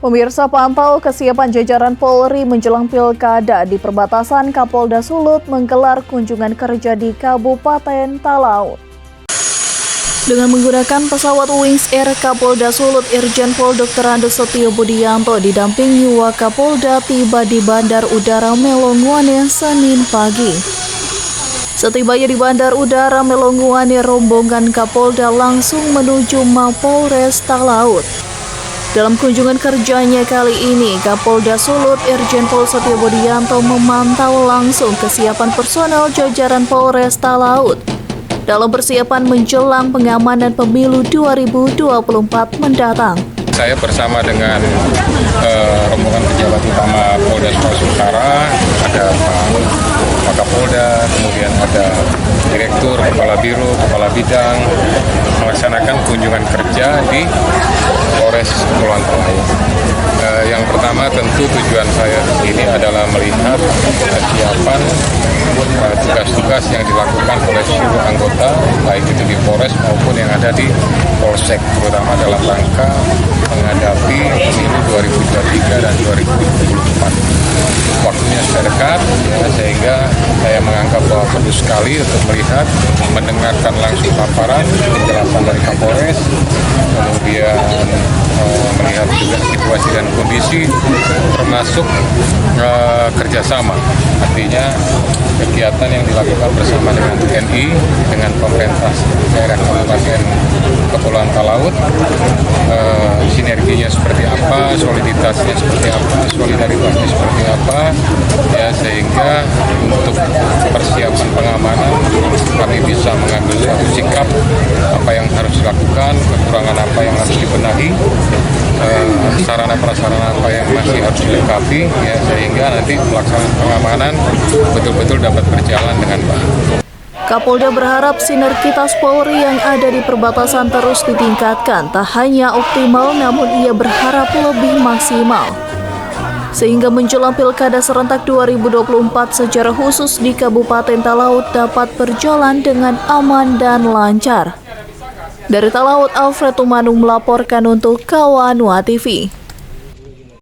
Pemirsa, pantau kesiapan jajaran Polri menjelang Pilkada di perbatasan. Kapolda Sulut menggelar kunjungan kerja di Kabupaten Talaut. Dengan menggunakan pesawat Wings Air, Kapolda Sulut Irjen Pol Dr. Andes Setio Budianto didampingi Wakapolda tiba di Bandar Udara Melonguane Senin pagi. Setibanya di Bandar Udara Melonguane, rombongan Kapolda langsung menuju Mapolres Talaut. Dalam kunjungan kerjanya kali ini, Kapolda Sulut Irjen Pol Setio Budianto memantau langsung kesiapan personel jajaran Polres Talaut dalam persiapan menjelang pengamanan pemilu 2024 mendatang. Saya bersama dengan rombongan pejabat utama Polda Sulawesi Utara, ada Pak Kapolda, kemudian ada Direktur, Kepala Biro, Kepala Bidang, melaksanakan kunjungan kerja di Polres Kepulauan Talaut. Yang pertama tentu tujuan saya ini adalah melihat kesiapan tugas-tugas yang dilakukan oleh seluruh anggota, baik itu di Polres maupun yang ada di Polsek, terutama dalam rangka menghadapi pemilu 2023 dan 2024. Waktunya sudah dekat, sehingga saya menganggap bahwa perlu sekali untuk melihat, mendengarkan langsung paparan, penjelasan dari Kapolres, kemudian melihat juga situasi dan kondisi, termasuk kerjasama. Artinya kegiatan yang dilakukan bersama dengan TNI, dengan pemerintah daerah Kabupaten Kepulauan Talaut, sinerginya seperti apa, soliditasnya seperti apa, solidaritasnya seperti apa, ya, sehingga untuk persiapan pengamanan kami bisa mengambil suatu sikap apa yang harus dilakukan, kekurangan apa yang harus dibenahi, sarana prasarana apa yang masih harus dilengkapi, ya, sehingga nanti pelaksanaan pengamanan betul-betul dapat berjalan dengan baik. Kapolda berharap sinergitas Polri yang ada di perbatasan terus ditingkatkan, tak hanya optimal namun ia berharap lebih maksimal, sehingga menjelang Pilkada serentak 2024 secara khusus di Kabupaten Talaut dapat berjalan dengan aman dan lancar. Dari Talaut, Alfred Tumanung melaporkan untuk Kawanua TV.